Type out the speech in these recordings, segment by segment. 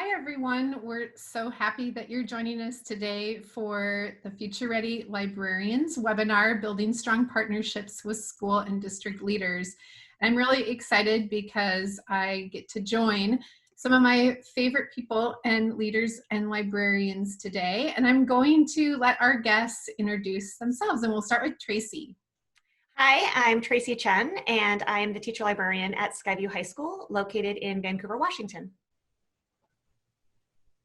Hi, everyone. We're so happy that you're joining us today for the Future Ready Librarians webinar, Building Strong Partnerships with School and District Leaders. I'm really excited because I get to join some of my favorite people and leaders and librarians today. And I'm going to let our guests introduce themselves, and we'll start with Tracy. Hi, I'm Tracy Chen, and I am the teacher librarian at Skyview High School, located in Vancouver, Washington.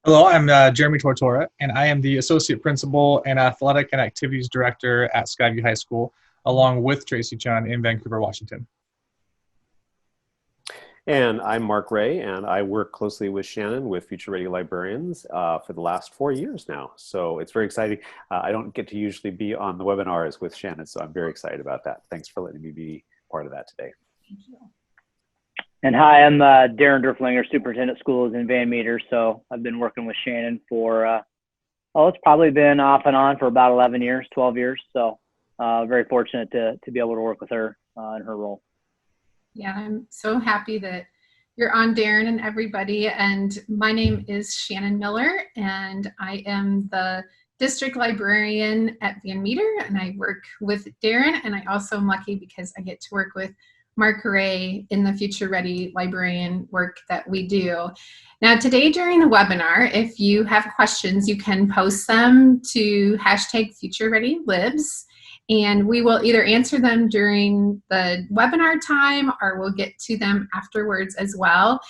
Hello, I'm Jeremy Tortora, and I am the Associate Principal and Athletic and Activities Director at Skyview High School, along with Tracy Chun in Vancouver, Washington. And I'm Mark Ray, and I work closely with Shannon with Future Ready Librarians for the last 4 years now. So it's very exciting. I don't get to usually be on the webinars with Shannon, so I'm very excited about that. Thanks for letting me be part of that today. Thank you. And hi, I'm Darren Derflinger, Superintendent of Schools in Van Meter. So I've been working with Shannon for, it's probably been off and on for about 11 years, 12 years. So very fortunate to be able to work with her in her role. Yeah, I'm so happy that you're on, Darren, and everybody. And my name is Shannon Miller, and I am the district librarian at Van Meter, and I work with Darren, and I also am lucky because I get to work with Mark Ray in the Future Ready librarian work that we do. Now today during the webinar, if you have questions, you can post them to #FutureReadyLibs, and we will either answer them during the webinar time or we'll get to them afterwards as well.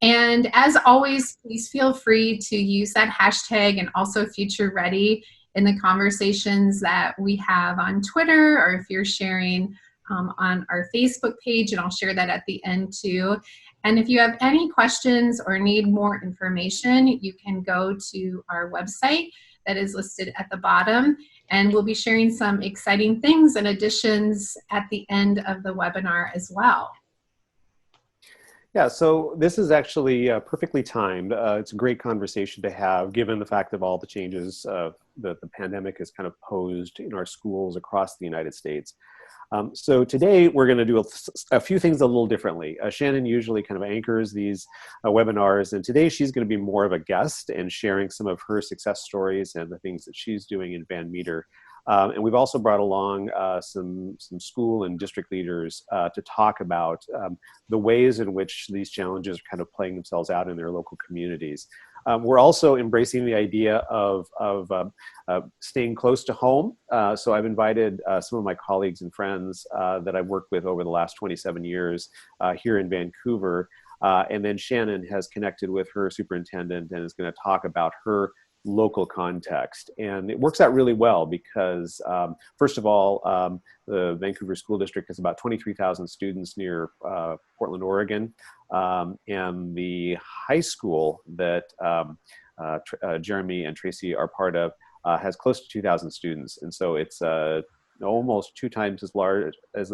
And as always, please feel free to use that hashtag and also Future Ready in the conversations that we have on Twitter, or if you're sharing on our Facebook page, and I'll share that at the end too. And if you have any questions or need more information, you can go to our website that is listed at the bottom, and we'll be sharing some exciting things and additions at the end of the webinar as well. Yeah, so this is actually perfectly timed. It's a great conversation to have, given the fact of all the changes that the pandemic has kind of posed in our schools across the United States. So today we're going to do a few things a little differently. Shannon usually kind of anchors these webinars, and today she's going to be more of a guest and sharing some of her success stories and the things that she's doing in Van Meter. And we've also brought along some school and district leaders to talk about the ways in which these challenges are kind of playing themselves out in their local communities. We're also embracing the idea of staying close to home. So I've invited some of my colleagues and friends that I've worked with over the last 27 years here in Vancouver. And then Shannon has connected with her superintendent and is going to talk about her local context. And it works out really well because, first of all, the Vancouver School District has about 23,000 students near Portland, Oregon. And the high school that Jeremy and Tracy are part of has close to 2,000 students. And so it's almost 2 times as large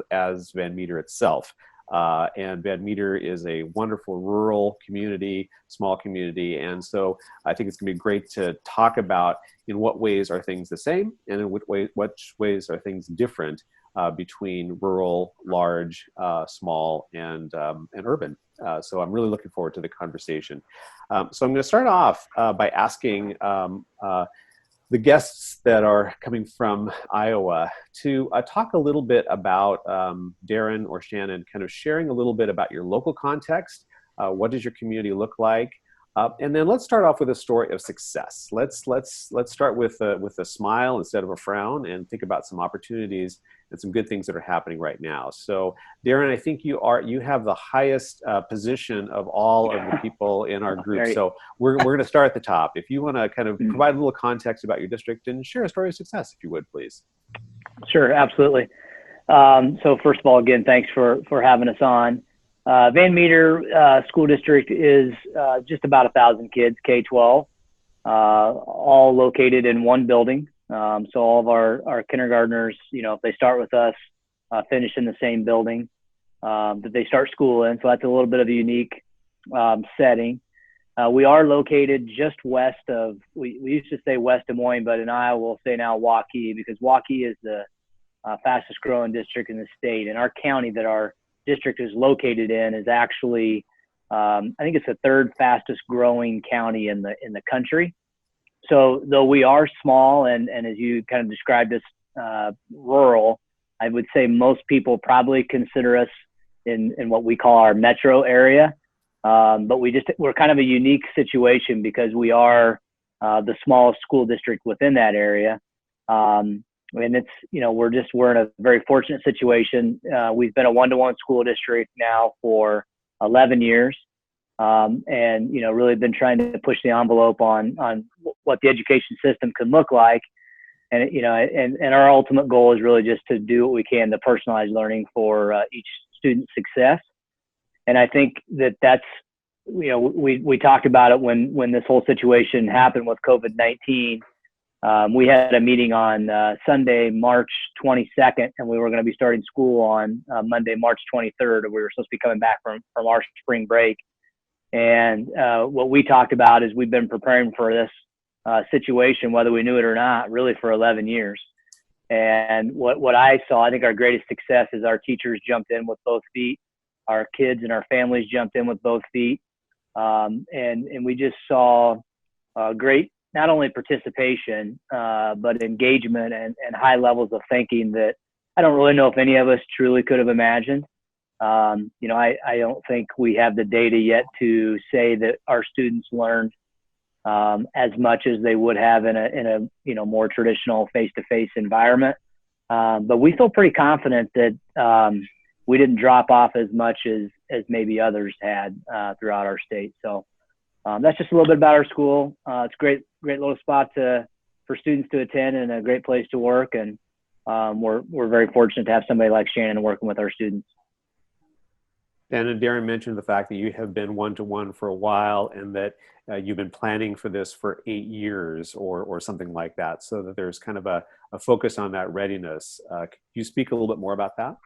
as Van Meter itself. And Van Meter is a wonderful rural community, small community. And so I think it's going to be great to talk about in what ways are things the same and in which ways are things different between rural, large, small, and urban. So I'm really looking forward to the conversation. So I'm going to start off by asking the guests that are coming from Iowa to talk a little bit about Darren or Shannon, kind of sharing a little bit about your local context. What does your community look like? And then let's start off with a story of success. Let's start with a smile instead of a frown, and think about some opportunities and some good things that are happening right now. So Darren, I think you have the highest position of all of the people in our group. So we're going to start at the top. If you want to kind of provide a little context about your district and share a story of success, if you would, please. Sure, absolutely. So first of all, again, thanks for having us on. Van Meter School District is just about 1,000 kids, K-12, all located in one building. So all of our kindergartners, if they start with us, finish in the same building that they start school in. So that's a little bit of a unique setting. We are located just west of, we used to say West Des Moines, but in Iowa we'll say now Waukee, because Waukee is the fastest growing district in the state. And our county that our district is located in is actually I think it's the third fastest growing county in the country. So though we are small and as you kind of described us rural, I would say most people probably consider us in what we call our metro area. But we're kind of a unique situation because we are the smallest school district within that area. And it's, we're in a very fortunate situation. We've been a one-to-one school district now for 11 years. And, really been trying to push the envelope on what the education system could look like. And, and our ultimate goal is really just to do what we can to personalize learning for each student's success. And I think that's, we talked about it when this whole situation happened with COVID-19. We had a meeting on Sunday, March 22nd, and we were going to be starting school on Monday, March 23rd. We were supposed to be coming back from our spring break. And what we talked about is we've been preparing for this situation, whether we knew it or not, really for 11 years. And what I saw, I think our greatest success is our teachers jumped in with both feet. Our kids and our families jumped in with both feet. And we just saw great, not only participation, but engagement and high levels of thinking that I don't really know if any of us truly could have imagined. I don't think we have the data yet to say that our students learned as much as they would have in a more traditional face-to-face environment. But we feel pretty confident that we didn't drop off as much as maybe others had throughout our state. So that's just a little bit about our school. It's a great little spot for students to attend and a great place to work. And we're very fortunate to have somebody like Shannon working with our students. And Darren mentioned the fact that you have been one-to-one for a while and that you've been planning for this for 8 years or something like that, so that there's kind of a focus on that readiness. Could you speak a little bit more about that?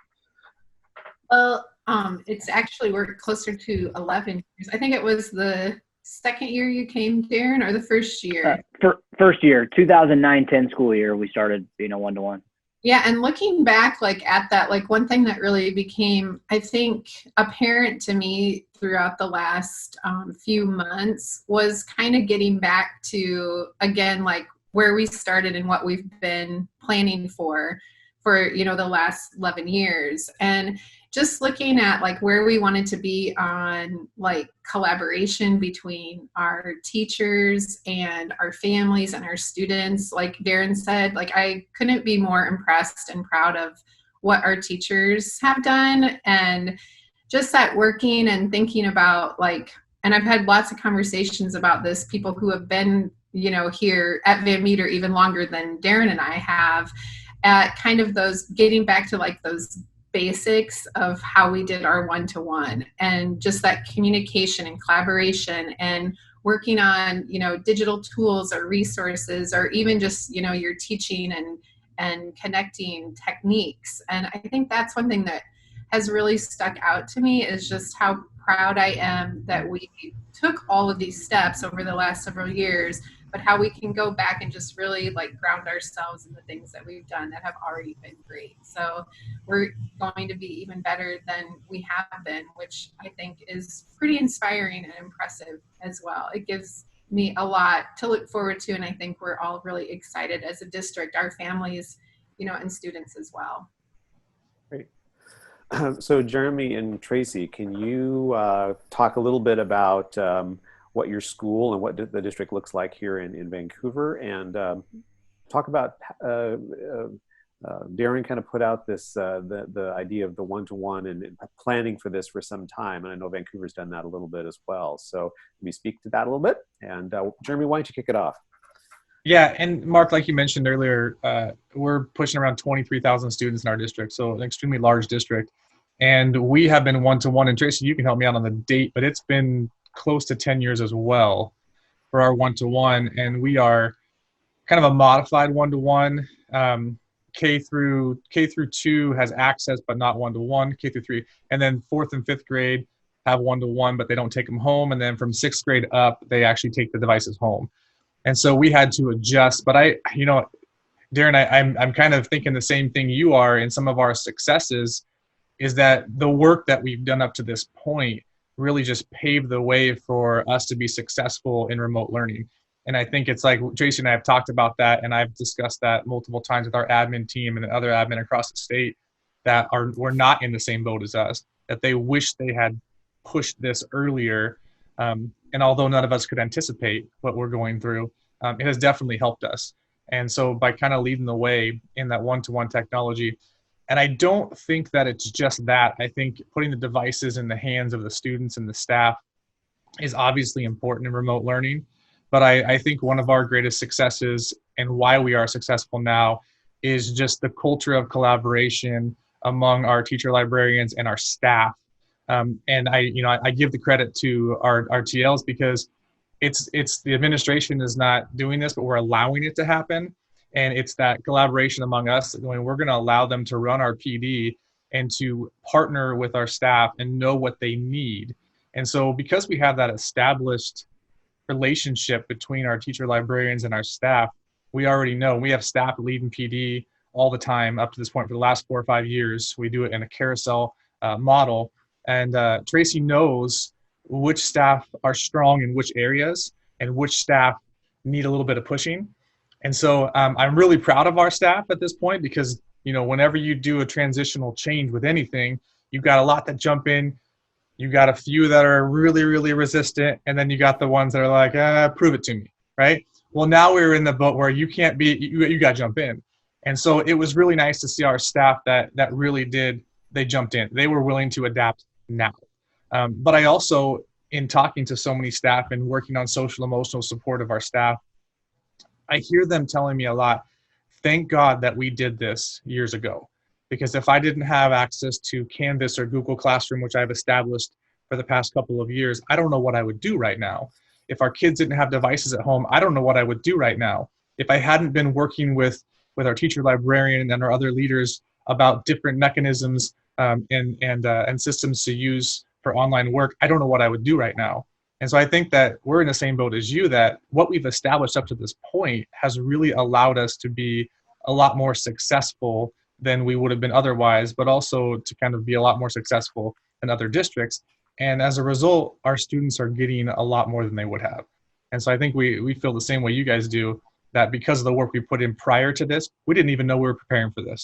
Well, it's actually, we're closer to 11 years. I think it was the second year you came, Darren, or the first year? First year, 2009-10 school year, we started being a one-to-one. Yeah, and looking back at that, one thing that really became, I think, apparent to me throughout the last few months was kind of getting back to, again, where we started and what we've been planning for the last 11 years. And just looking at where we wanted to be on collaboration between our teachers and our families and our students. Like Darren said, I couldn't be more impressed and proud of what our teachers have done, and just that working and thinking about and I've had lots of conversations about this, people who have been here at Van Meter even longer than Darren and I have, at kind of those getting back to those basics of how we did our one-to-one, and just that communication and collaboration and working on digital tools or resources, or even just your teaching and connecting techniques. And I think that's one thing that has really stuck out to me, is just how proud I am that we took all of these steps over the last several years, but how we can go back and just really ground ourselves in the things that we've done that have already been great. So we're going to be even better than we have been, which I think is pretty inspiring and impressive as well. It gives me a lot to look forward to, and I think we're all really excited as a district, our families, and students as well. Great. So Jeremy and Tracy, can you talk a little bit about what your school and what the district looks like here in Vancouver, and talk about Darren kind of put out this the idea of the one-to-one and planning for this for some time, and I know Vancouver's done that a little bit as well. So let me speak to that a little bit, and Jeremy, why don't you kick it off? Yeah, and Mark, like you mentioned earlier, we're pushing around 23,000 students in our district, so an extremely large district, and we have been one-to-one, and Tracy, you can help me out on the date, but it's been close to 10 years as well for our one-to-one, and we are kind of a modified one-to-one. K through 2 has access but not one-to-one. K through 3, and then 4th and 5th grade have one-to-one, but they don't take them home, and then from 6th grade up they actually take the devices home. And so we had to adjust. But Darren, I'm kind of thinking the same thing you are in some of our successes, is that the work that we've done up to this point really just paved the way for us to be successful in remote learning. And I think it's like Tracy and I have talked about that, and I've discussed that multiple times with our admin team and other admin across the state that were not in the same boat as us, that they wish they had pushed this earlier. And although none of us could anticipate what we're going through, it has definitely helped us. And so by kind of leading the way in that one-to-one technology, and I don't think that it's just that. I think putting the devices in the hands of the students and the staff is obviously important in remote learning. But I think one of our greatest successes and why we are successful now is just the culture of collaboration among our teacher librarians and our staff. And I give the credit to our TLs because it's the administration is not doing this, but we're allowing it to happen. And it's that collaboration among us going, we're going to allow them to run our PD and to partner with our staff and know what they need. And so because we have that established relationship between our teacher librarians and our staff, we already know we have staff leading PD all the time up to this point for the last 4 or 5 years. We do it in a carousel model. And Tracy knows which staff are strong in which areas and which staff need a little bit of pushing. And so I'm really proud of our staff at this point because, whenever you do a transitional change with anything, you've got a lot that jump in. You got a few that are really, really resistant. And then you got the ones that are like, prove it to me, right? Well, now we're in the boat where you can't be, you got to jump in. And so it was really nice to see our staff that really did, they jumped in. They were willing to adapt now. But I also, in talking to so many staff and working on social emotional support of our staff, I hear them telling me a lot, thank God that we did this years ago. Because if I didn't have access to Canvas or Google Classroom, which I've established for the past couple of years, I don't know what I would do right now. If our kids didn't have devices at home, I don't know what I would do right now. If I hadn't been working with our teacher librarian and our other leaders about different mechanisms and systems to use for online work, I don't know what I would do right now. And so I think that we're in the same boat as you, that what we've established up to this point has really allowed us to be a lot more successful than we would have been otherwise, but also to kind of be a lot more successful than other districts. And as a result, our students are getting a lot more than they would have. And so I think we feel the same way you guys do, that because of the work we put in prior to this, we didn't even know we were preparing for this.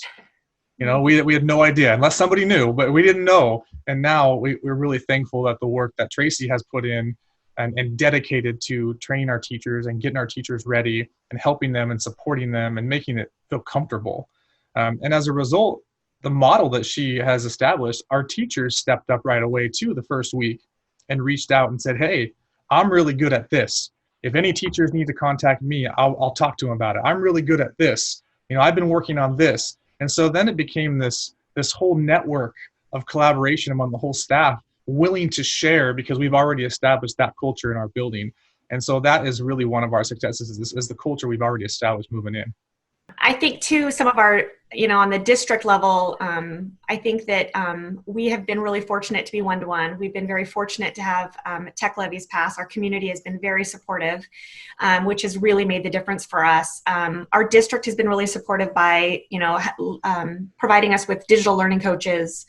We had no idea, unless somebody knew, but we didn't know. And now we're really thankful that the work that Tracy has put in and dedicated to training our teachers and getting our teachers ready and helping them and supporting them and making it feel comfortable. And as a result, the model that she has established, our teachers stepped up right away too the first week and reached out and said, hey, I'm really good at this. If any teachers need to contact me, I'll talk to them about it. I'm really good at this. I've been working on this. And so then it became this whole network of collaboration among the whole staff willing to share because we've already established that culture in our building. And so that is really one of our successes is the culture we've already established moving in. I think too, some of our, on the district level, I think that we have been really fortunate to be one-to-one. We've been very fortunate to have tech levies pass. Our community has been very supportive, which has really made the difference for us. Our district has been really supportive by, providing us with digital learning coaches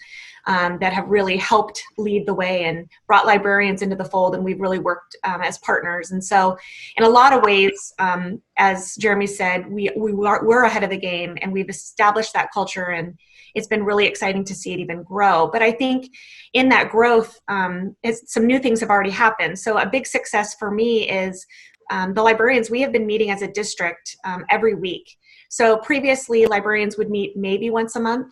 that have really helped lead the way and brought librarians into the fold, and we've really worked as partners. And so in a lot of ways, as Jeremy said, we're ahead of the game, and we've established that culture, and it's been really exciting to see it even grow. But I think in that growth, some new things have already happened. So a big success for me is the librarians. We have been meeting as a district every week. So previously, librarians would meet maybe once a month,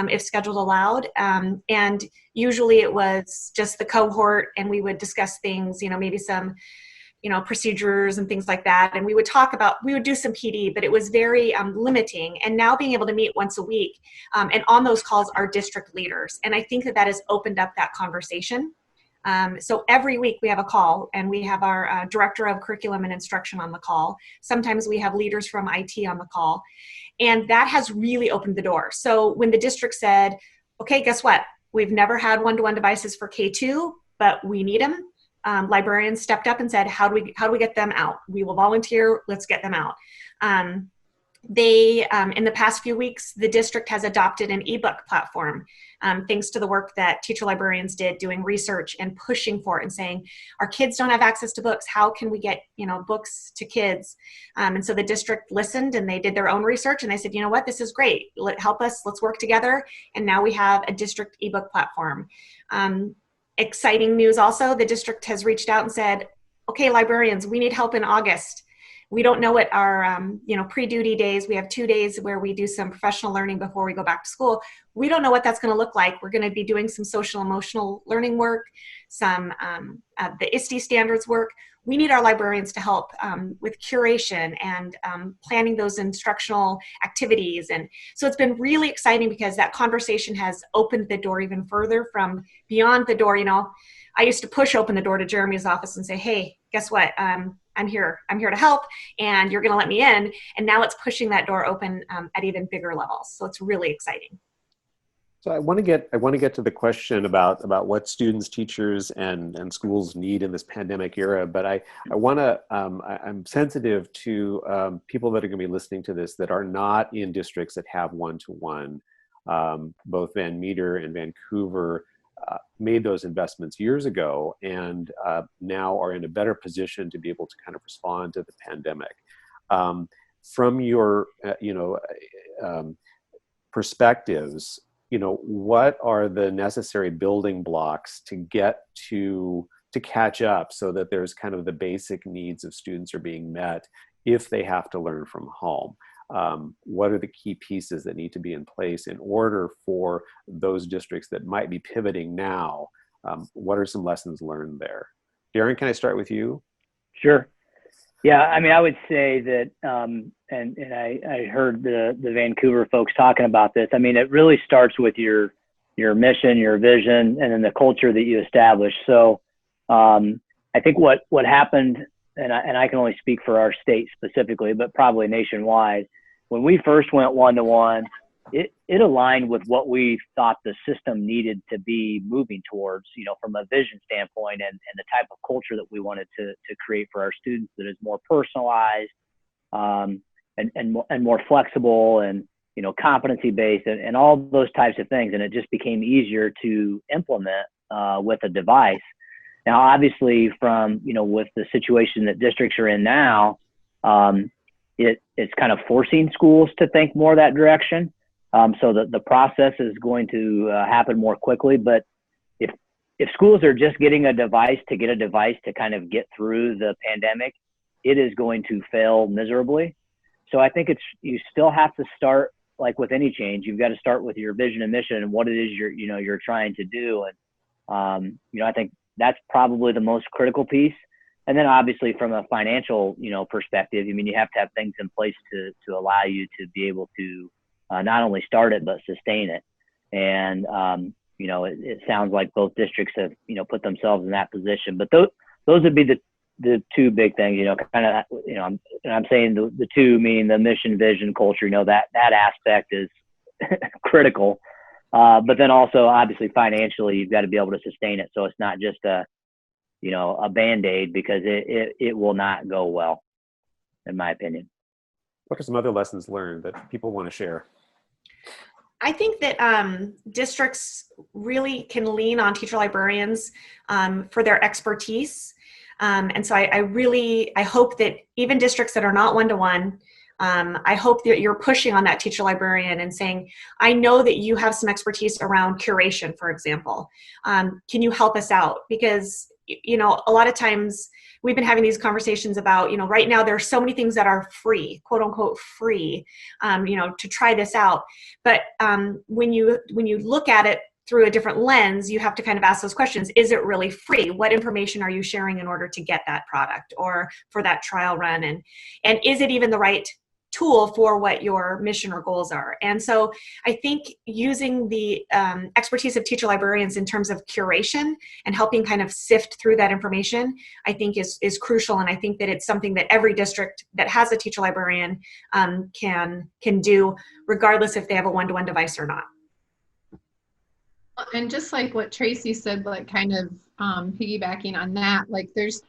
if scheduled allowed. And usually it was just the cohort, and we would discuss things, maybe some, procedures and things like that. And we would do some PD, but it was very limiting. And now being able to meet once a week, and on those calls are district leaders. And I think that has opened up that conversation. So every week we have a call, and we have our director of curriculum and instruction on the call. Sometimes we have leaders from IT on the call. And that has really opened the door. So when the district said, okay, guess what? We've never had one-to-one devices for K2, but we need them. Librarians stepped up and said, how do we get them out? We will volunteer, let's get them out. they, in the past few weeks, the district has adopted an ebook platform, thanks to the work that teacher librarians did doing research and pushing for it and saying, our kids don't have access to books. How can we get, books to kids? And so the district listened and they did their own research and they said, you know what, this is great. Help us, let's work together. And now we have a district ebook platform. Exciting news also, the district has reached out and said, okay, librarians, we need help in August. We don't know what our, pre-duty days, we have 2 days where we do some professional learning before we go back to school. We don't know what that's going to look like. We're going to be doing some social emotional learning work, some the ISTE standards work. We need our librarians to help with curation and planning those instructional activities. And so it's been really exciting because that conversation has opened the door even further from beyond the door. I used to push open the door to Jeremy's office and say, hey, guess what? I'm here to help and you're going to let me in. And now it's pushing that door open at even bigger levels. So it's really exciting. So I want to get to the question about what students, teachers, and schools need in this pandemic era. But I'm sensitive to people that are going to be listening to this that are not in districts that have one-to-one. Both Van Meter and Vancouver made those investments years ago and now are in a better position to be able to kind of respond to the pandemic. From your perspectives, what are the necessary building blocks to get to catch up so that there's kind of the basic needs of students are being met if they have to learn from home? What are the key pieces that need to be in place in order for those districts that might be pivoting now? What are some lessons learned there? Darren, can I start with you? Sure. Yeah, I mean, I would say that, and I heard the Vancouver folks talking about this. I mean, it really starts with your mission, your vision, and then the culture that you establish. So I think what happened, and I can only speak for our state specifically, but probably nationwide, when we first went one-to-one, it aligned with what we thought the system needed to be moving towards, from a vision standpoint and the type of culture that we wanted to create for our students that is more personalized and more flexible and, competency-based and all those types of things. And it just became easier to implement with a device. Now, obviously, from, with the situation that districts are in now, it's kind of forcing schools to think more that direction. So the process is going to happen more quickly. But if schools are just getting a device to kind of get through the pandemic, it is going to fail miserably. So I think you still have to start, like with any change, you've got to start with your vision and mission and what it is you're trying to do. And I think that's probably the most critical piece. And then obviously from a financial perspective, I mean, you have to have things in place to allow you to be able to not only start it but sustain it. And it sounds like both districts have put themselves in that position. But those would be the two big things. And I'm saying the two, meaning the mission, vision, culture. That aspect is critical. But then also obviously financially, you've got to be able to sustain it. So it's not just a Band-Aid, because it will not go well, in my opinion. What are some other lessons learned that people want to share? I think that districts really can lean on teacher librarians for their expertise. And so I hope that even districts that are not one-to-one, I hope that you're pushing on that teacher librarian and saying, I know that you have some expertise around curation, for example. Can you help us out? Because, a lot of times we've been having these conversations about, right now there are so many things that are free, quote unquote free, to try this out. But when you look at it through a different lens, you have to kind of ask those questions. Is it really free? What information are you sharing in order to get that product or for that trial run? And is it even the right tool for what your mission or goals are? And so I think using the expertise of teacher librarians in terms of curation and helping kind of sift through that information, I think is crucial. And I think that it's something that every district that has a teacher librarian can do, regardless if they have a one-to-one device or not. And just like what Tracy said, like kind of piggybacking on that, like there's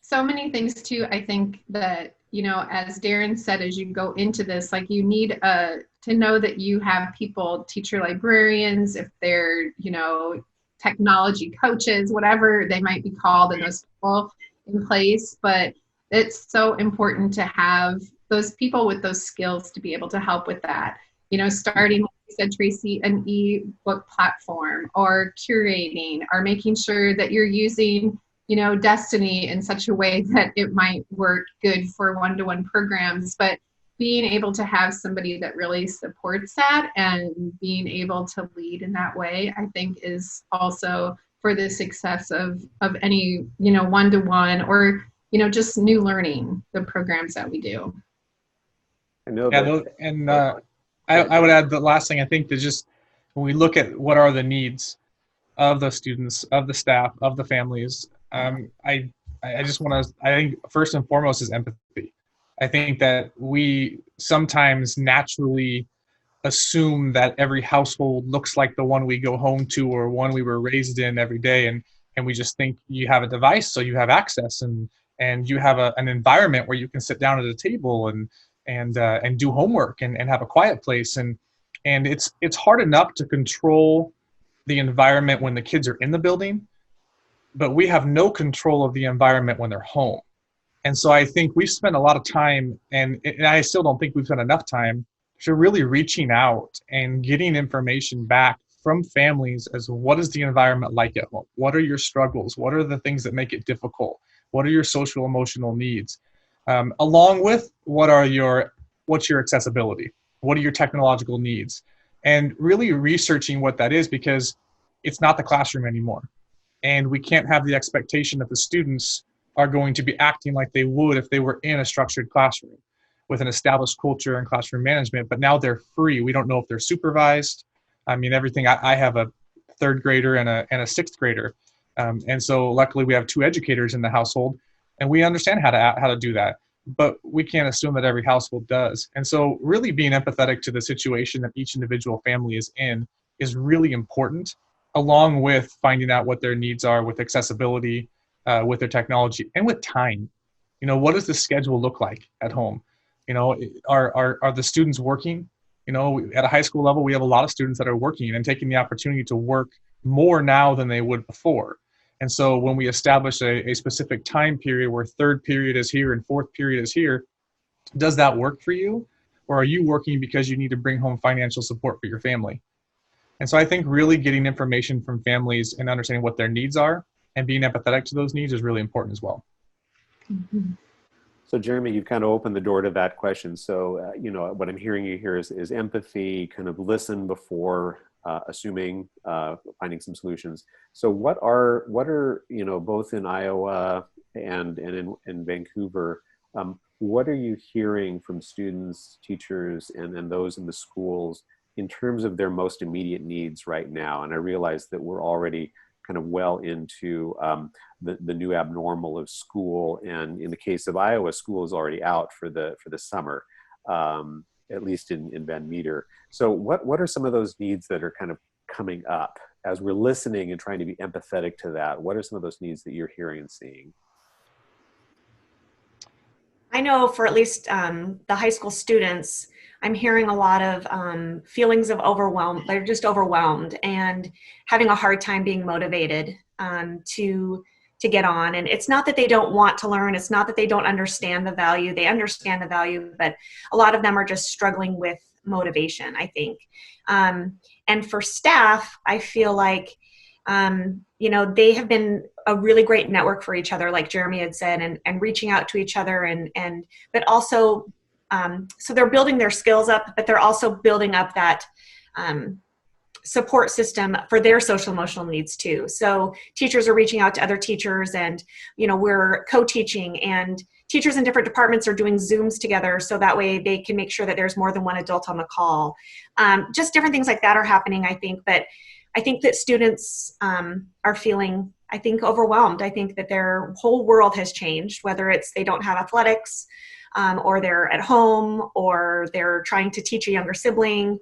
so many things too, I think that, you know, as Darren said, as you go into this, like you need to know that you have people, teacher librarians, if they're, you know, technology coaches, whatever they might be called, and those people in place. But it's so important to have those people with those skills to be able to help with that. You know, starting, like you said, Tracy, an e-book platform, or curating, or making sure that you're using, you know, Destiny in such a way that it might work good for one-to-one programs. But being able to have somebody that really supports that and being able to lead in that way, I think is also for the success of any, you know, one-to-one, or, you know, just new learning, the programs that we do. I know Yeah, that. and I would add the last thing. I think that just when we look at what are the needs of the students, of the staff, of the families, I just want to, I think first and foremost is empathy. I think that we sometimes naturally assume that every household looks like the one we go home to or one we were raised in every day, and we just think you have a device, so you have access, and you have an environment where you can sit down at a table and do homework and have a quiet place, and it's hard enough to control the environment when the kids are in the building, but we have no control of the environment when they're home. And so I think we've spent a lot of time, and I still don't think we've spent enough time to really reaching out and getting information back from families as what is the environment like at home? What are your struggles? What are the things that make it difficult? What are your social emotional needs? Along with what's your accessibility? What are your technological needs? And really researching what that is, because it's not the classroom anymore. And we can't have the expectation that the students are going to be acting like they would if they were in a structured classroom with an established culture and classroom management, but now they're free. We don't know if they're supervised. I mean, everything, I have a third grader and a sixth grader. And so luckily we have two educators in the household, and we understand how to do that, but we can't assume that every household does. And so really being empathetic to the situation that each individual family is in is really important, along with finding out what their needs are with accessibility, with their technology, and with time. You know, what does the schedule look like at home? You know, are the students working? You know, at a high school level, we have a lot of students that are working and taking the opportunity to work more now than they would before. And so when we establish a specific time period where third period is here and fourth period is here, does that work for you? Or are you working because you need to bring home financial support for your family? And so I think really getting information from families and understanding what their needs are and being empathetic to those needs is really important as well. Mm-hmm. So Jeremy, you've kind of opened the door to that question. So, you know, what I'm hearing you here is empathy, kind of listen before assuming, finding some solutions. So what are, you know, both in Iowa and in Vancouver, what are you hearing from students, teachers, and those in the schools in terms of their most immediate needs right now? And I realize that we're already kind of well into the new abnormal of school, and in the case of Iowa, school is already out for the summer, at least in Van Meter. So what are some of those needs that are kind of coming up as we're listening and trying to be empathetic to that? What are some of those needs that you're hearing and seeing? I know for at least the high school students, I'm hearing a lot of feelings of overwhelm. They're just overwhelmed and having a hard time being motivated to get on. And it's not that they don't want to learn. It's not that they don't understand the value. They understand the value, but a lot of them are just struggling with motivation, I think. And for staff, I feel like, you know, they have been a really great network for each other, like Jeremy had said, and reaching out to each other but also, so they're building their skills up, but they're also building up that support system for their social emotional needs too. So teachers are reaching out to other teachers, and, you know, we're co-teaching, and teachers in different departments are doing Zooms together, so that way they can make sure that there's more than one adult on the call. Just different things like that are happening, I think. But I think that students are feeling, I think, overwhelmed. I think that their whole world has changed, whether it's they don't have athletics, or they're at home, or they're trying to teach a younger sibling.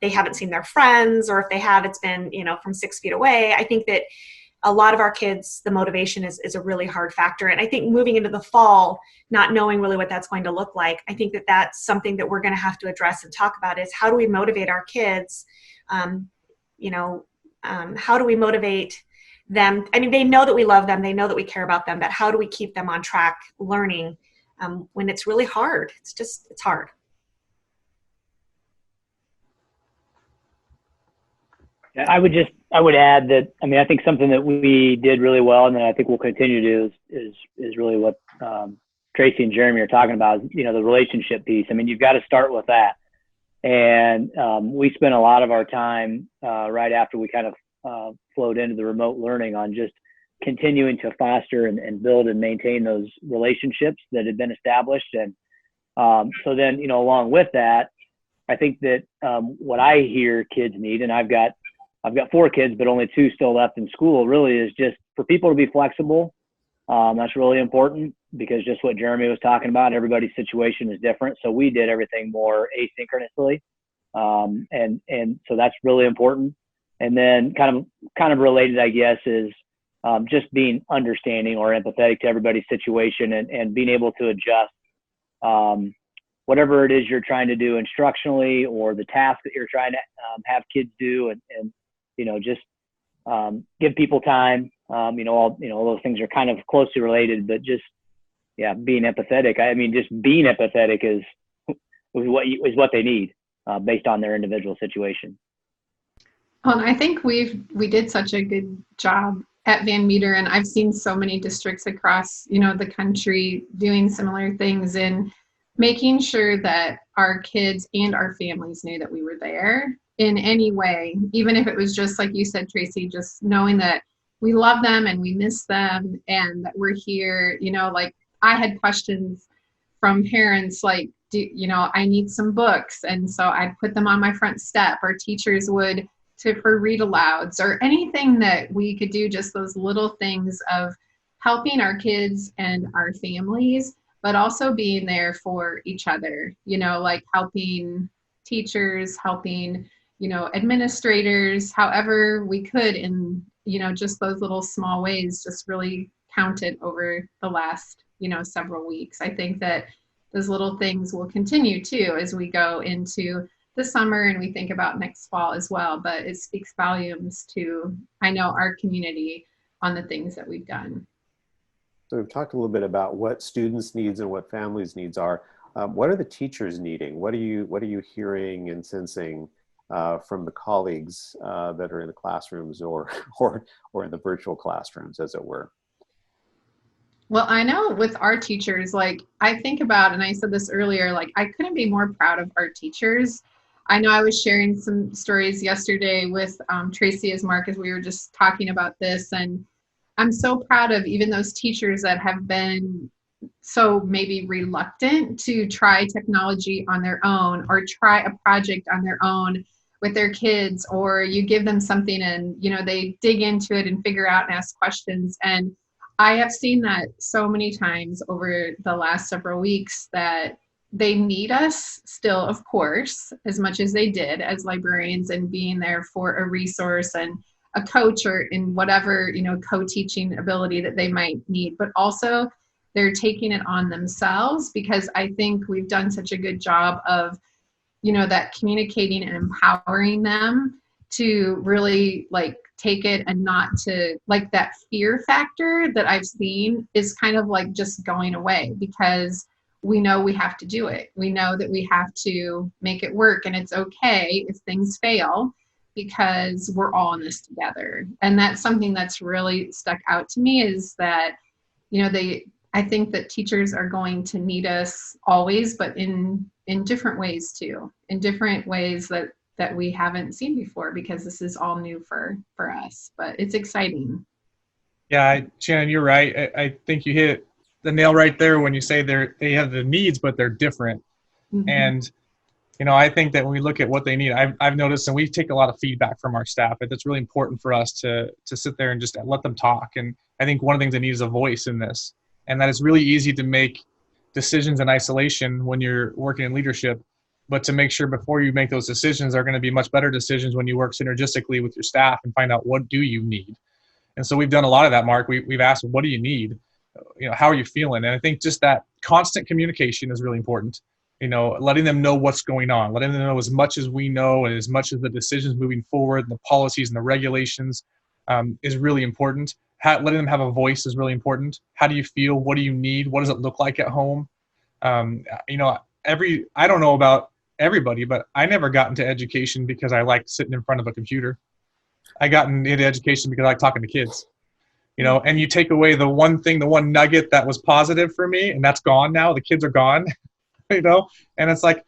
They haven't seen their friends, or if they have, it's been, you know, from 6 feet away. I think that a lot of our kids, the motivation is a really hard factor. And I think moving into the fall, not knowing really what that's going to look like, I think that that's something that we're going to have to address and talk about is how do we motivate our kids? How do we motivate them? I mean, they know that we love them. They know that we care about them, but how do we keep them on track learning when it's really hard? It's hard. I would add that, I mean, I think something that we did really well, and that I think we'll continue to do is really what Tracy and Jeremy are talking about, is, the relationship piece. I mean, you've got to start with that. And we spent a lot of our time right after we kind of flowed into the remote learning on just continuing to foster and build and maintain those relationships that had been established. And so then, along with that, I think that what I hear kids need, and I've got 4 kids, but only 2 still left in school, really is just for people to be flexible. That's really important, because just what Jeremy was talking about, everybody's situation is different. So we did everything more asynchronously. And so that's really important. And then kind of related, I guess, is just being understanding or empathetic to everybody's situation, and being able to adjust whatever it is you're trying to do instructionally, or the task that you're trying to have kids do, and just give people time. All those things are kind of closely related, but just, being empathetic. I mean, just being empathetic is what they need based on their individual situation. Well, I think we did such a good job at Van Meter, and I've seen so many districts across, the country doing similar things in making sure that our kids and our families knew that we were there in any way, even if it was just like you said, Tracy, just knowing that we love them and we miss them and that we're here. Like I had questions from parents like, I need some books. And so I'd put them on my front step, or teachers would for read alouds, or anything that we could do, just those little things of helping our kids and our families, but also being there for each other, like helping teachers, helping, administrators, however we could in, just those little small ways just really counted over the last, several weeks. I think that those little things will continue too as we go into the summer and we think about next fall as well, but it speaks volumes to, I know, our community on the things that we've done. So we've talked a little bit about what students' needs and what families' needs are. What are the teachers needing? What are you hearing and sensing from the colleagues that are in the classrooms or in the virtual classrooms, as it were? Well, I know with our teachers, like I think about, and I said this earlier, like I couldn't be more proud of our teachers. I know I was sharing some stories yesterday with Tracy as Mark, as we were just talking about this, and I'm so proud of even those teachers that have been so maybe reluctant to try technology on their own, or try a project on their own with their kids, or you give them something and they dig into it and figure out and ask questions. And I have seen that so many times over the last several weeks that they need us still, of course, as much as they did as librarians, and being there for a resource and a coach, or in whatever, co-teaching ability that they might need, but also they're taking it on themselves, because I think we've done such a good job of, that communicating and empowering them to really like take it, and not to like that fear factor that I've seen is kind of like just going away, because we know we have to do it. We know that we have to make it work, and it's okay if things fail, because we're all in this together. And that's something that's really stuck out to me, is that, I think that teachers are going to need us always, but in different ways too, in different ways that we haven't seen before, because this is all new for us, but it's exciting. Yeah, Shannon, you're right. I think you hit the nail right there when you say they have the needs, but they're different. Mm-hmm. And, I think that when we look at what they need, I've noticed, and we take a lot of feedback from our staff, but it's really important for us to sit there and just let them talk. And I think one of the things they need is a voice in this, and that it's really easy to make decisions in isolation when you're working in leadership, but to make sure before you make those decisions are going to be much better decisions when you work synergistically with your staff and find out what do you need. And so we've done a lot of that, Mark. We've asked, what do you need? How are you feeling? And I think just that constant communication is really important. Letting them know what's going on, letting them know as much as we know and as much as the decisions moving forward and the policies and the regulations is really important. Letting them have a voice is really important. How do you feel? What do you need? What does it look like at home? I don't know about everybody, but I never got into education because I liked sitting in front of a computer. I got into education because I like talking to kids. And you take away the one nugget that was positive for me, and that's gone now. The kids are gone. And it's like,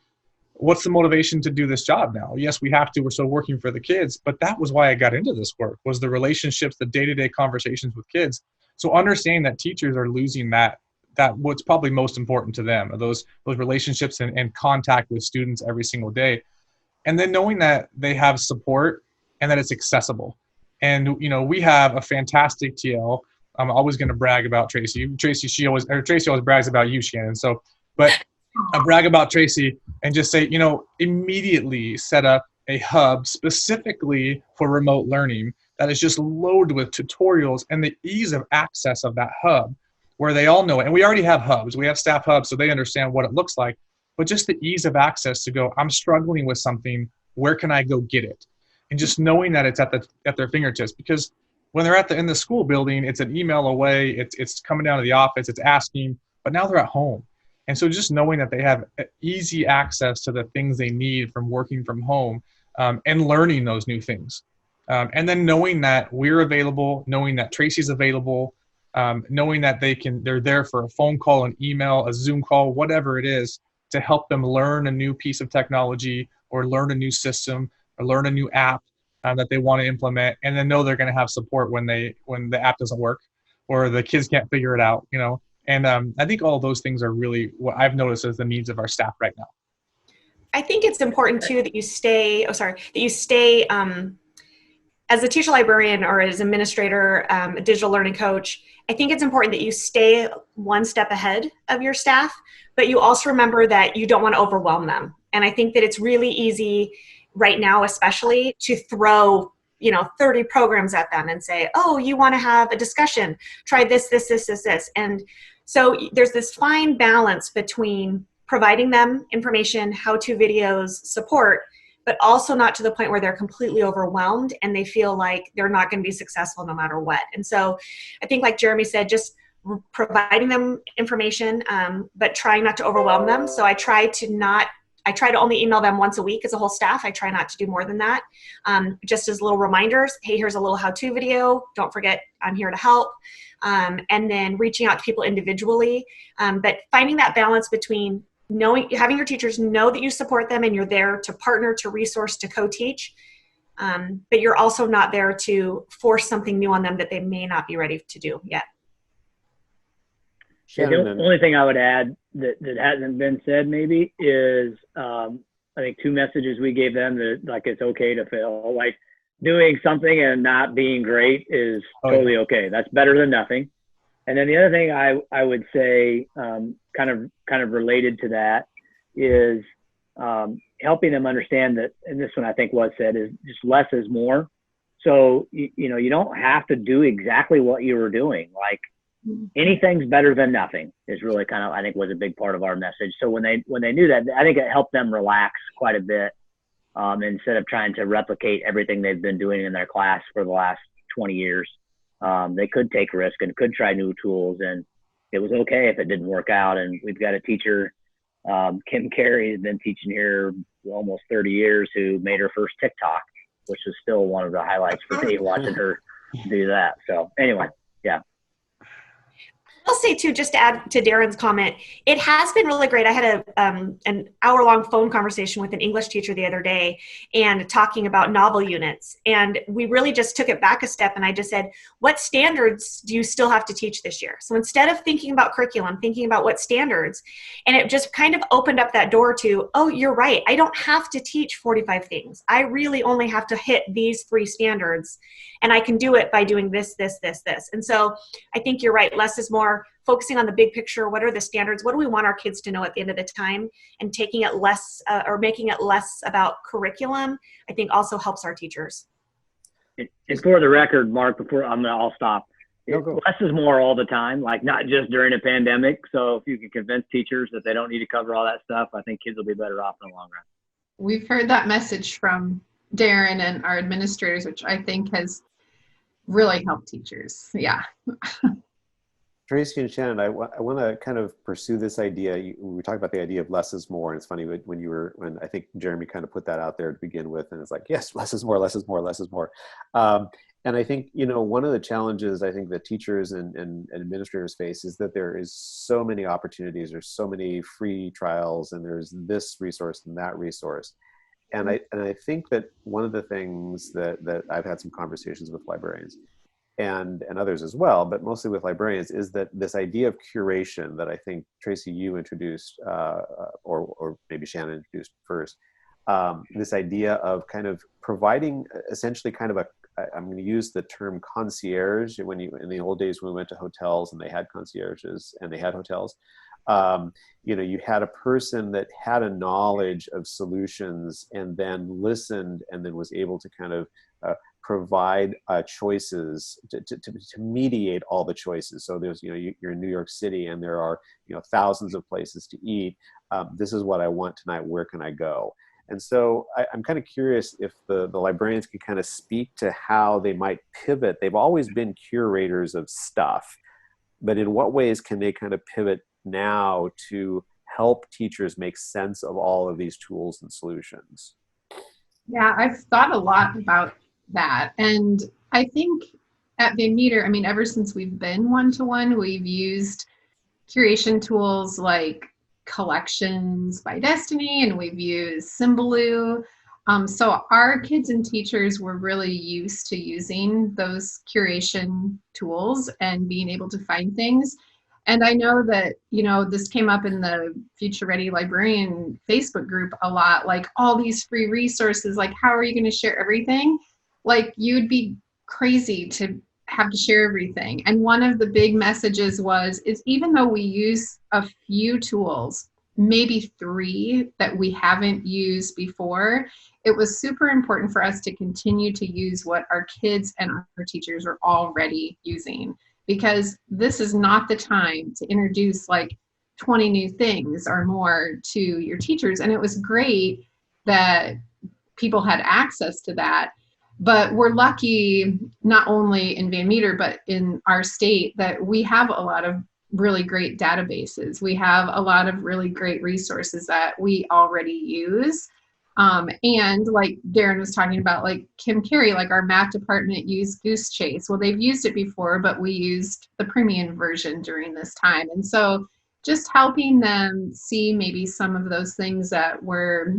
what's the motivation to do this job now? Yes, we have to. We're still working for the kids, but that was why I got into this work, was the relationships, the day-to-day conversations with kids. So understanding that teachers are losing that what's probably most important to them, are those relationships and contact with students every single day. And then knowing that they have support and that it's accessible. And, we have a fantastic TL. I'm always going to brag about Tracy. Tracy always brags about you, Shannon. So, but I brag about Tracy and just say, immediately set up a hub specifically for remote learning that is just loaded with tutorials and the ease of access of that hub where they all know it. And we already have hubs. We have staff hubs, so they understand what it looks like. But just the ease of access to go, I'm struggling with something, where can I go get it? And just knowing that it's at their fingertips. Because when they're in the school building, it's an email away, it's coming down to the office, it's asking, but now they're at home. And so just knowing that they have easy access to the things they need from working from home and learning those new things. And then knowing that we're available, knowing that Tracy's available, knowing that they're there for a phone call, an email, a Zoom call, whatever it is, to help them learn a new piece of technology or learn a new system or learn a new app that they want to implement, and then know they're going to have support when the app doesn't work or the kids can't figure it out, And I think all those things are really what I've noticed as the needs of our staff right now. I think it's important too that you stay, as a teacher librarian or as administrator, a digital learning coach. I think it's important that you stay one step ahead of your staff, but you also remember that you don't want to overwhelm them. And I think that it's really easy right now, especially, to throw 30 programs at them and say, oh, you want to have a discussion, try this. And so there's this fine balance between providing them information, how-to videos, support, but also not to the point where they're completely overwhelmed and they feel like they're not going to be successful no matter what. And so I think, like Jeremy said, just providing them information, but trying not to overwhelm them. So I try to only email them once a week as a whole staff. I try not to do more than that. Just as little reminders, hey, here's a little how-to video. Don't forget, I'm here to help. And then reaching out to people individually. But finding that balance between having your teachers know that you support them and you're there to partner, to resource, to co-teach. But you're also not there to force something new on them that they may not be ready to do yet. The only thing I would add that hasn't been said maybe is I think 2 messages we gave them, that like it's okay to fail. Like doing something and not being great is totally okay. That's better than nothing. And then the other thing I would say kind of related to that is helping them understand that, and this one I think was said, is just less is more. So you don't have to do exactly what you were doing. Like anything's better than nothing is really kind of, I think, was a big part of our message. So when they knew that, I think it helped them relax quite a bit, instead of trying to replicate everything they've been doing in their class for the last 20 years. They could take risk and could try new tools, and it was okay if it didn't work out. And we've got a teacher, Kim Carey, has been teaching here almost 30 years, who made her first TikTok, which is still one of the highlights for me, watching her do that. So anyway, yeah. I'll say too, just to add to Darren's comment, it has been really great. I had an hour-long phone conversation with an English teacher the other day and talking about novel units. And we really just took it back a step, and I just said, what standards do you still have to teach this year? So instead of thinking about curriculum, thinking about what standards, and it just kind of opened up that door to, oh, you're right. I don't have to teach 45 things. I really only have to hit these 3 standards, and I can do it by doing this. And so I think you're right. Less is more. Focusing on the big picture. What are the standards? What do we want our kids to know at the end of the time? And taking it less or making it less about curriculum, I think also helps our teachers. And for the record, Mark, before I'll stop. No, go. Less is more all the time, like not just during a pandemic. So if you can convince teachers that they don't need to cover all that stuff, I think kids will be better off in the long run. We've heard that message from Darren and our administrators, which I think has really helped teachers. Yeah. Tracy and Shannon, I want to kind of pursue this idea. We were talking about the idea of less is more, and it's funny when I think Jeremy kind of put that out there to begin with, and it's like, yes, less is more, less is more, less is more. And I think, one of the challenges I think that teachers and administrators face is that there is so many opportunities, there's so many free trials, and there's this resource and that resource. And I think that one of the things that I've had some conversations with librarians and others as well, but mostly with librarians, is that this idea of curation that I think, Tracy, you introduced, or maybe Shannon introduced first, this idea of kind of providing essentially kind of I'm going to use the term concierge. In the old days when we went to hotels and they had concierges and they had hotels, you had a person that had a knowledge of solutions and then listened and then was able to kind of provide choices to mediate all the choices. So there's, you're in New York City and there are, thousands of places to eat. This is what I want tonight. Where can I go? And so I'm kind of curious if the librarians can kind of speak to how they might pivot. They've always been curators of stuff, but in what ways can they kind of pivot now to help teachers make sense of all of these tools and solutions? Yeah, I've thought a lot about that. And I think at Van Meter, ever since we've been one-to-one, we've used curation tools like Collections by Destiny, and we've used Symbaloo. So our kids and teachers were really used to using those curation tools and being able to find things. And I know that, this came up in the Future Ready Librarian Facebook group a lot, like all these free resources, like how are you going to share everything? Like you'd be crazy to have to share everything. And one of the big messages is even though we use a few tools, maybe 3 that we haven't used before, it was super important for us to continue to use what our kids and our teachers are already using, because this is not the time to introduce like 20 new things or more to your teachers. And it was great that people had access to that. But we're lucky, not only in Van Meter, but in our state, that we have a lot of really great databases. We have a lot of really great resources that we already use. And like Darren was talking about, like Kim Carey, like our math department used Goose Chase. Well, they've used it before, but we used the premium version during this time. And so just helping them see maybe some of those things that were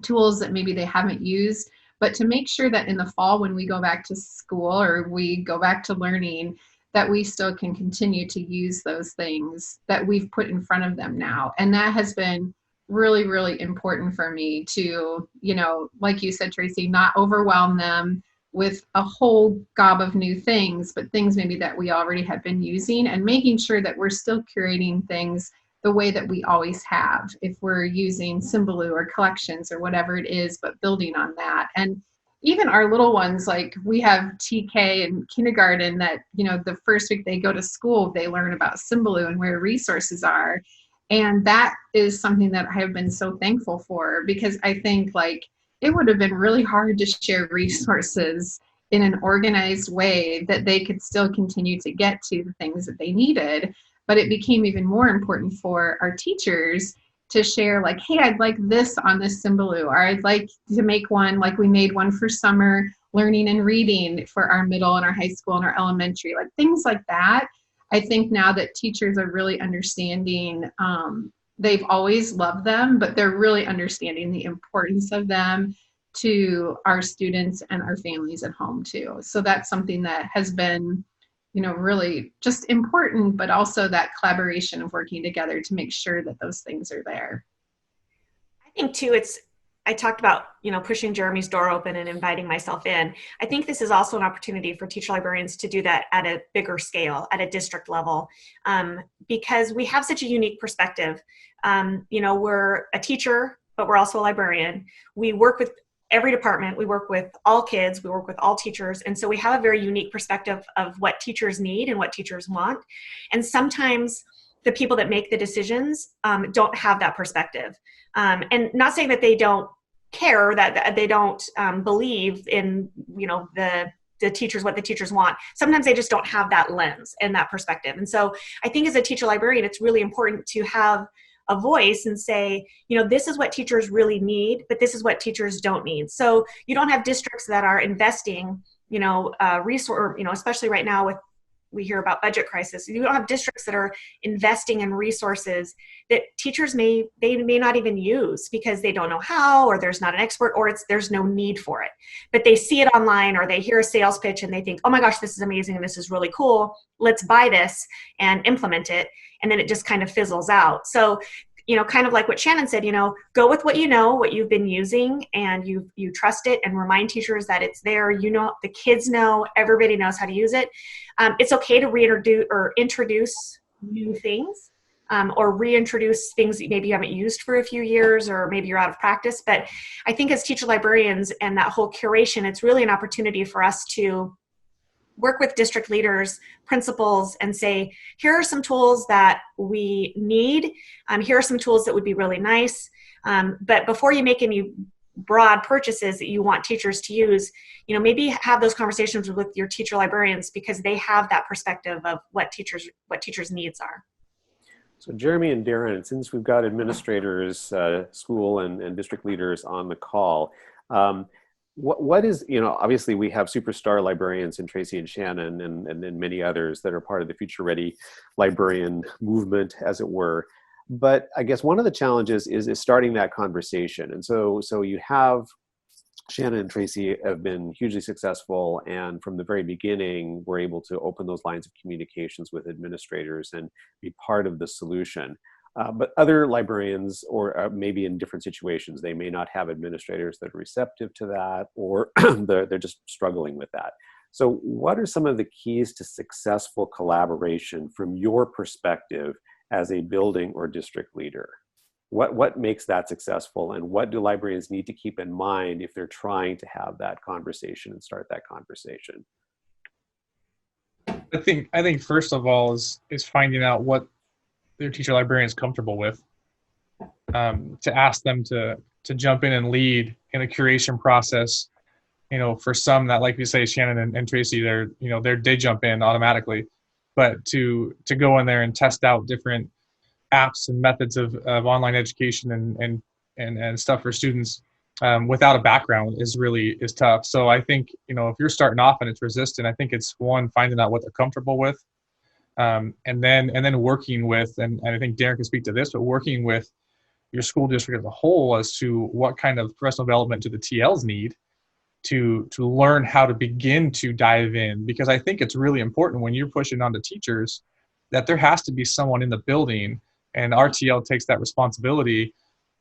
tools that maybe they haven't used, but to make sure that in the fall when we go back to school or we go back to learning, that we still can continue to use those things that we've put in front of them now. And that has been really, really important for me to, like you said, Tracy, not overwhelm them with a whole gob of new things, but things maybe that we already have been using, and making sure that we're still curating things the way that we always have, if we're using Symbaloo or Collections or whatever it is, but building on that. And even our little ones, like we have TK in kindergarten that, the first week they go to school, they learn about Symbaloo and where resources are. And that is something that I have been so thankful for, because I think like it would have been really hard to share resources in an organized way that they could still continue to get to the things that they needed. But it became even more important for our teachers to share like, hey, I'd like this on this Symbaloo, or I'd like to make one, like we made one for summer learning and reading for our middle and our high school and our elementary, like things like that. I think now that teachers are really understanding, they've always loved them, but they're really understanding the importance of them to our students and our families at home too. So that's something that has been, really just important, but also that collaboration of working together to make sure that those things are there. I think too, I talked about, pushing Jeremy's door open and inviting myself in. I think this is also an opportunity for teacher librarians to do that at a bigger scale, at a district level, because we have such a unique perspective. We're a teacher, but we're also a librarian. We work with every department. We work with all kids. We work with all teachers. And so we have a very unique perspective of what teachers need and what teachers want. And sometimes the people that make the decisions don't have that perspective. And not saying that they don't care or that they don't believe in, the teachers, what the teachers want. Sometimes they just don't have that lens and that perspective. And so I think as a teacher librarian, it's really important to have a voice and say, this is what teachers really need, but this is what teachers don't need. So you don't have districts that are investing, resource, especially right now we hear about budget crisis. You don't have districts that are investing in resources that teachers may not even use because they don't know how, or there's not an expert, or there's no need for it. But they see it online, or they hear a sales pitch and they think, oh my gosh, this is amazing and this is really cool. Let's buy this and implement it. And then it just kind of fizzles out. So, kind of like what Shannon said, go with what what you've been using, and you trust it, and remind teachers that it's there. The kids know, everybody knows how to use it. It's okay to reintroduce or introduce new things, or reintroduce things that maybe you haven't used for a few years, or maybe you're out of practice. But I think as teacher librarians and that whole curation, it's really an opportunity for us to work with district leaders, principals, and say, here are some tools that we need. Here are some tools that would be really nice. But before you make any broad purchases that you want teachers to use, maybe have those conversations with your teacher librarians, because they have that perspective of what teachers' needs are. So Jeremy and Darren, since we've got administrators, school and district leaders on the call, what is, obviously we have superstar librarians in Tracy and Shannon and many others that are part of the Future Ready librarian movement, as it were. But I guess one of the challenges is starting that conversation. And so you have Shannon and Tracy have been hugely successful, and from the very beginning, were able to open those lines of communications with administrators and be part of the solution. But other librarians, or maybe in different situations, they may not have administrators that are receptive to that, or they're just struggling with that. So what are some of the keys to successful collaboration from your perspective as a building or district leader? What makes that successful, and what do librarians need to keep in mind if they're trying to have that conversation and start that conversation? I think first of all is finding out what their teacher librarian is comfortable with, to ask them to jump in and lead in a curation process. For some that, like you say, Shannon and Tracy, they jump in automatically, but to go in there and test out different apps and methods of online education and stuff for students without a background is tough. So I think, if you're starting off and it's resistant, I think it's one, finding out what they're comfortable with. And then working with, and I think Darren can speak to this, but working with your school district as a whole as to what kind of professional development do the TLs need to learn how to begin to dive in. Because I think it's really important when you're pushing on to teachers that there has to be someone in the building, and RTL takes that responsibility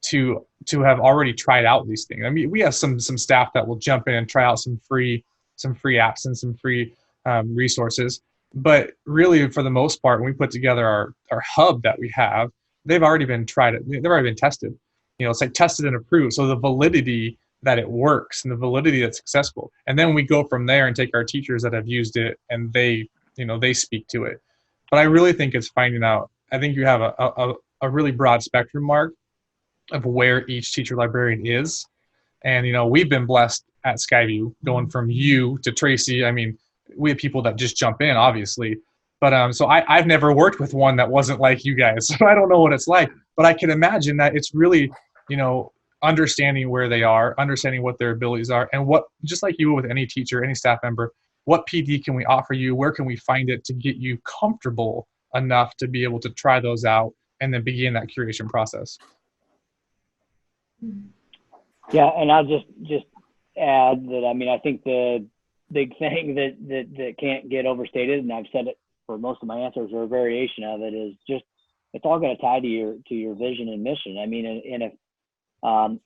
to have already tried out these things. I mean, we have some staff that will jump in and try out some free apps and some free resources. But really, for the most part, when we put together our hub that we have, they've already been tried. They've already been tested. It's like tested and approved. So the validity that it works and the validity that's successful. And then we go from there and take our teachers that have used it, and they speak to it. But I really think it's finding out. I think you have a really broad spectrum, Mark, of where each teacher librarian is. And, we've been blessed at Skyview going from you to Tracy. I mean, we have people that just jump in, obviously. But so I've never worked with one that wasn't like you guys. So I don't know what it's like. But I can imagine that it's really, understanding where they are, understanding what their abilities are, and what, just like you with any teacher, any staff member, what PD can we offer you? Where can we find it to get you comfortable enough to be able to try those out and then begin that curation process? Yeah, and I'll just add that, I think the big thing that can't get overstated, and I've said it for most of my answers, or a variation of it, is just, it's all going to tie to your vision and mission.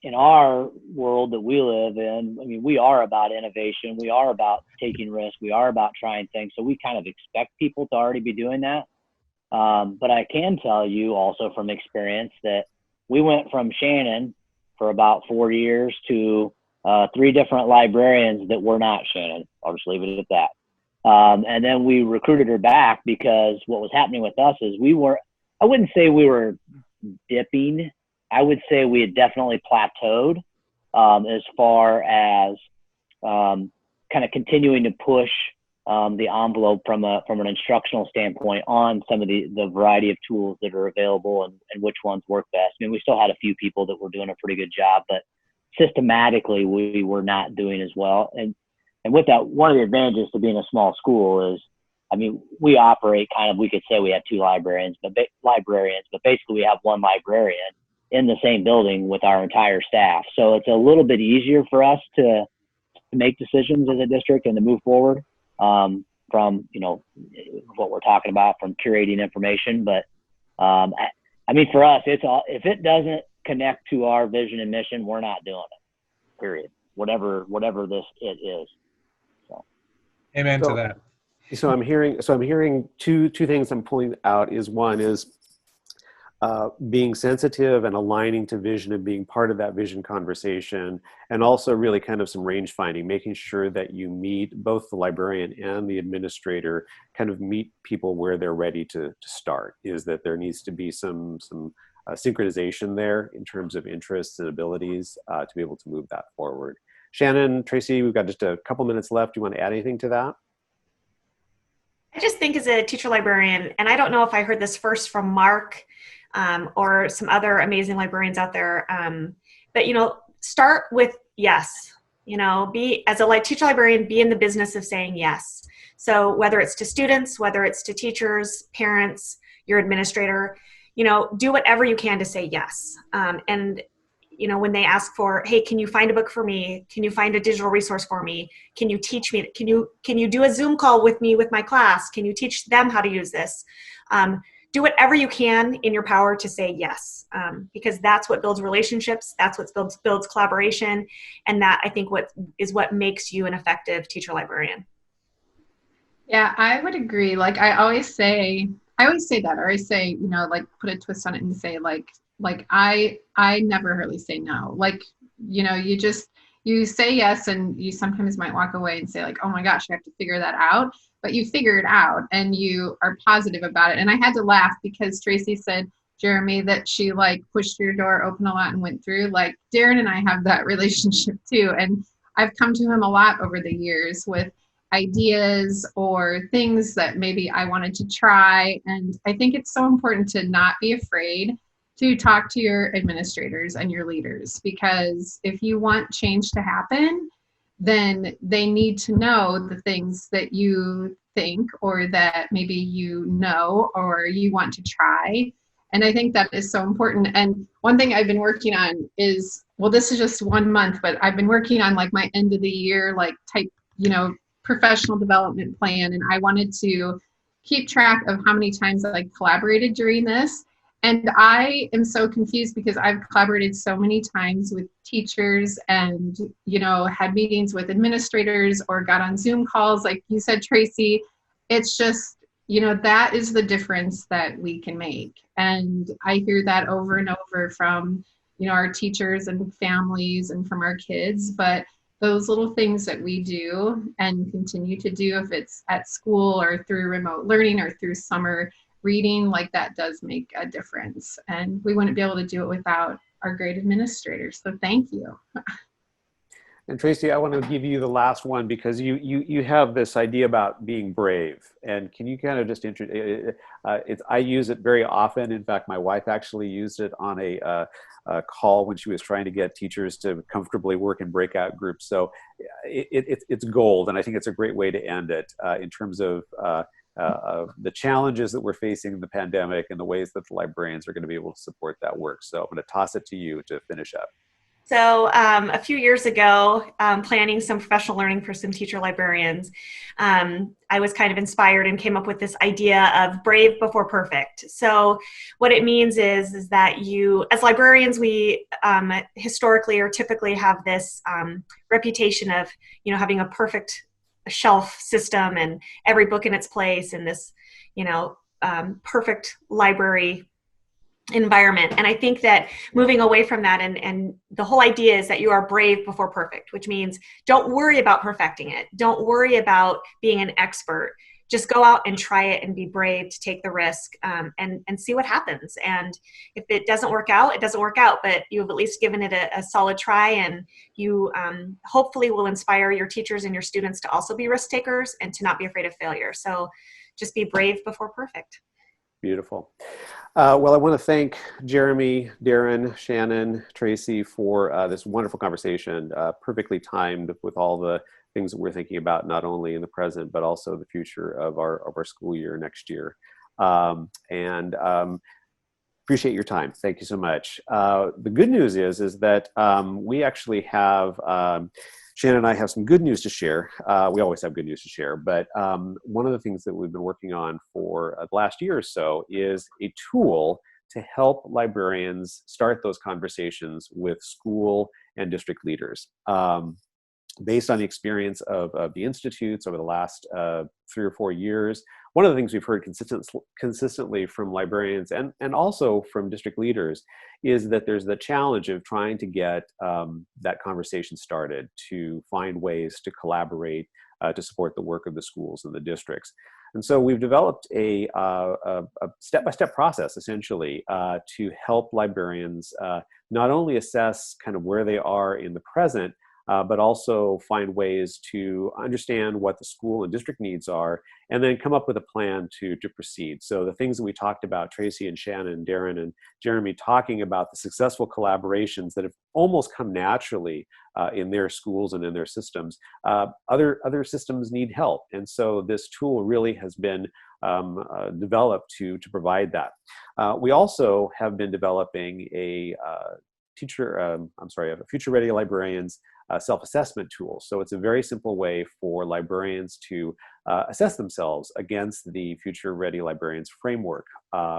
In our world that we live in, we are about innovation. We are about taking risks. We are about trying things. So we kind of expect people to already be doing that. But I can tell you also from experience that we went from Shannon for about 4 years to 3 different librarians that were not Shannon. I'll just leave it at that. And then we recruited her back because what was happening with us is I wouldn't say we were dipping. I would say we had definitely plateaued as far as kind of continuing to push the envelope from an instructional standpoint on some of the variety of tools that are available and which ones work best. I mean, we still had a few people that were doing a pretty good job, but systematically we were not doing as well. And with that, one of the advantages to being a small school is, I mean, we operate we could say we have 2 librarians, but basically we have 1 librarian in the same building with our entire staff. So it's a little bit easier for us to make decisions as a district and to move forward from, what we're talking about, from curating information. But I mean, for us, if it doesn't connect to our vision and mission, we're not doing it, period. Whatever it is. So. Amen to that. So I'm hearing two things I'm pulling out. One is being sensitive and aligning to vision and being part of that vision conversation, and also really kind of some range finding, making sure that you meet both the librarian and the administrator, kind of meet people where they're ready to start. Is that there needs to be some synchronization there in terms of interests and abilities to be able to move that forward. Shannon, Tracy, we've got just a couple minutes left. Do you want to add anything to that? I just think as a teacher librarian, and I don't know if I heard this first from Mark or some other amazing librarians out there, but start with yes. As a teacher librarian, be in the business of saying yes. So whether it's to students, whether it's to teachers, parents, your administrator, do whatever you can to say yes. And when they ask for, hey, can you find a book for me? Can you find a digital resource for me? Can you teach me? Can you do a Zoom call with me with my class? Can you teach them how to use this? Do whatever you can in your power to say yes, because that's what builds relationships. That's what builds collaboration. And that, I think, what makes you an effective teacher librarian. Yeah, I would agree. I always say that, or I say, put a twist on it and say I never really say no. You say yes, and you sometimes might walk away and say oh my gosh, I have to figure that out. But you figure it out and you are positive about it. And I had to laugh because Tracy said, Jeremy, that she pushed your door open a lot and went through. Darren and I have that relationship too. And I've come to him a lot over the years with ideas or things that maybe I wanted to try. And I think it's so important to not be afraid to talk to your administrators and your leaders, because if you want change to happen, then they need to know the things that you think or that maybe or you want to try. And I think that is so important. And one thing I've been working on is, this is just 1 month, but I've been working on my end of the year, type, professional development plan. And I wanted to keep track of how many times I collaborated during this. And I am so confused because I've collaborated so many times with teachers and, had meetings with administrators or got on Zoom calls. Like you said, Tracy, it's just, that is the difference that we can make. And I hear that over and over from, our teachers and families and from our kids. But those little things that we do and continue to do, if it's at school or through remote learning or through summer reading, that does make a difference. And we wouldn't be able to do it without our great administrators. So thank you. And Tracy, I want to give you the last one because you have this idea about being brave. And can you kind of just I use it very often. In fact, my wife actually used it on a call when she was trying to get teachers to comfortably work in breakout groups. So it's gold. And I think it's a great way to end it in terms of the challenges that we're facing in the pandemic and the ways that the librarians are going to be able to support that work. So I'm going to toss it to you to finish up. So a few years ago, planning some professional learning for some teacher librarians, I was kind of inspired and came up with this idea of brave before perfect. So what it means is that you, as librarians, we historically or typically have this reputation of, having a perfect shelf system and every book in its place and this, perfect library environment. And I think that moving away from that, and the whole idea is that you are brave before perfect, which means don't worry about perfecting it. Don't worry about being an expert. Just go out and try it and be brave to take the risk, and see what happens. And if it doesn't work out, it doesn't work out, but you have at least given it a solid try, and you hopefully will inspire your teachers and your students to also be risk takers and to not be afraid of failure. So just be brave before perfect. Beautiful. Well, I want to thank Jeremy, Darren, Shannon, Tracy for this wonderful conversation, perfectly timed with all the things that we're thinking about, not only in the present, but also the future of our school year next year. Appreciate your time. Thank you so much. The good news is that we actually have, Shannon and I have some good news to share. We always have good news to share, but one of the things that we've been working on for the last year or so is a tool to help librarians start those conversations with school and district leaders. Based on the experience of the institutes over the last 3 or 4 years, one of the things we've heard consistently from librarians and also from district leaders is that there's the challenge of trying to get that conversation started, to find ways to collaborate, to support the work of the schools and the districts. And so we've developed a step-by-step process, essentially, to help librarians not only assess kind of where they are in the present, but also find ways to understand what the school and district needs are, and then come up with a plan to proceed. So the things that we talked about, Tracy and Shannon, Darren and Jeremy talking about the successful collaborations that have almost come naturally in their schools and in their systems, other systems need help. And so this tool really has been developed to provide that. We also have been developing a Future Ready Librarians self-assessment tool. So it's a very simple way for librarians to assess themselves against the Future Ready Librarians framework.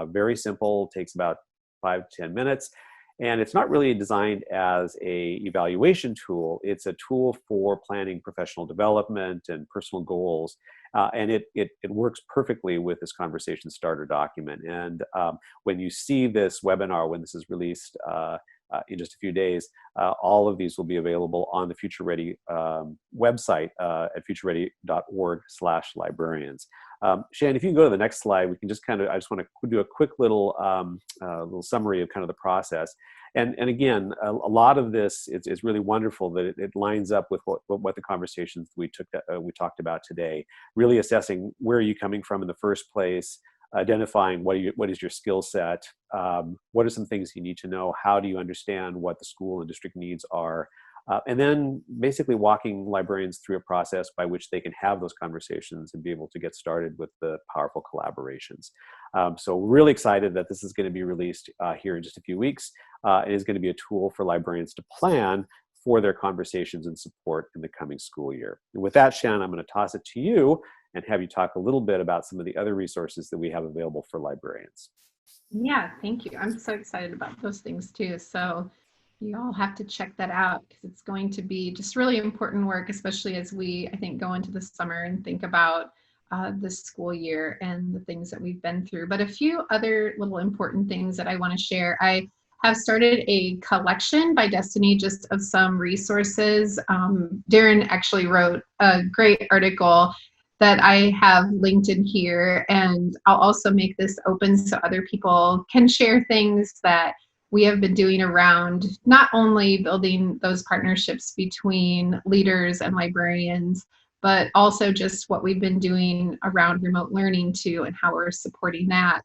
Very simple, takes about 5 to 10 minutes. And it's not really designed as a evaluation tool. It's a tool for planning professional development and personal goals. And it works perfectly with this conversation starter document. And when you see this webinar, when this is released in just a few days, all of these will be available on the Future Ready website at futureready.org/librarians. Shannon, if you can go to the next slide, we can just I just want to do a quick little summary of kind of the process. And again, a lot of this is really wonderful that it lines up with what the conversations we talked about today. Really assessing where are you coming from in the first place, identifying what is your skill set, what are some things you need to know, how do you understand what the school and district needs are, and then basically walking librarians through a process by which they can have those conversations and be able to get started with the powerful collaborations. So really excited that this is going to be released here in just a few weeks. It is going to be a tool for librarians to plan for their conversations and support in the coming school year. And with that, Shannon, I'm going to toss it to you and have you talk a little bit about some of the other resources that we have available for librarians. Yeah, thank you. I'm so excited about those things too. So you all have to check that out because it's going to be just really important work, especially as we, I think, go into the summer and think about this school year and the things that we've been through. But a few other little important things that I want to share. I have started a collection by Destiny just of some resources. Darren actually wrote a great article that I have linked in here, and I'll also make this open so other people can share things that we have been doing around not only building those partnerships between leaders and librarians, but also just what we've been doing around remote learning too and how we're supporting that.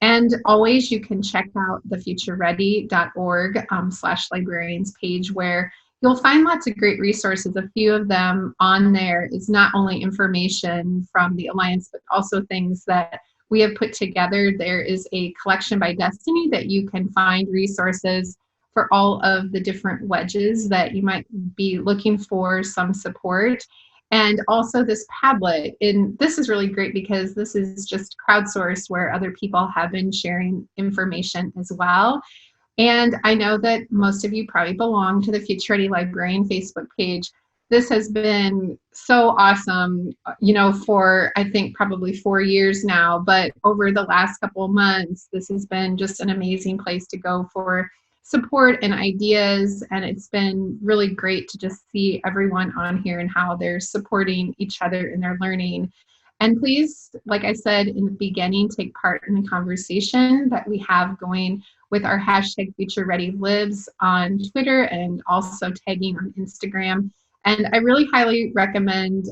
And always you can check out the futureready.org/librarians page where you'll find lots of great resources. A few of them on there is not only information from the Alliance, but also things that we have put together. There is a collection by Destiny that you can find resources for all of the different wedges that you might be looking for some support. And also this Padlet. And this is really great because this is just crowdsourced where other people have been sharing information as well. And I know that most of you probably belong to the Future Ready Librarian Facebook page. this has been so awesome, you know, for I think probably 4 years now, but over the last couple of months, this has been just an amazing place to go for support and ideas. And it's been really great to just see everyone on here and how they're supporting each other in their learning. And please, like I said in the beginning, take part in the conversation that we have going with our hashtag Future Ready Lives on Twitter and also tagging on Instagram. And I really highly recommend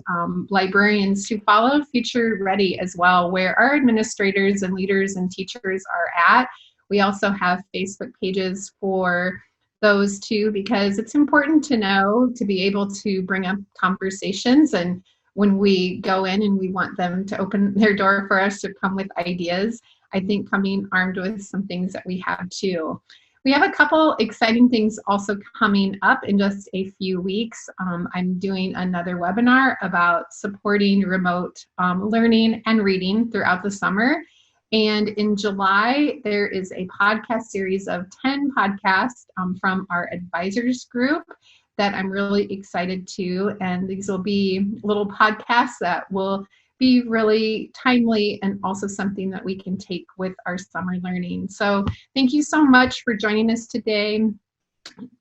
librarians to follow Future Ready as well, where our administrators and leaders and teachers are at. We also have Facebook pages for those too, because it's important to know, to be able to bring up conversations. And when we go in and we want them to open their door for us to come with ideas, I think coming armed with some things that we have too. We have a couple exciting things also coming up in just a few weeks. I'm doing another webinar about supporting remote learning and reading throughout the summer. And in July, there is a podcast series of 10 podcasts from our advisors group that I'm really excited to. And these will be little podcasts that will be really timely and also something that we can take with our summer learning. So thank you so much for joining us today.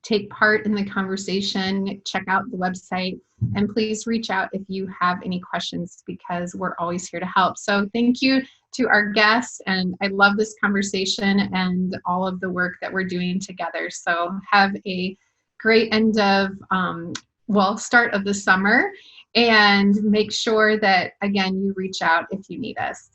Take part in the conversation, check out the website, and please reach out if you have any questions because we're always here to help. So thank you to our guests, and I love this conversation and all of the work that we're doing together. So have a great end of, start of the summer, and make sure that, again, you reach out if you need us.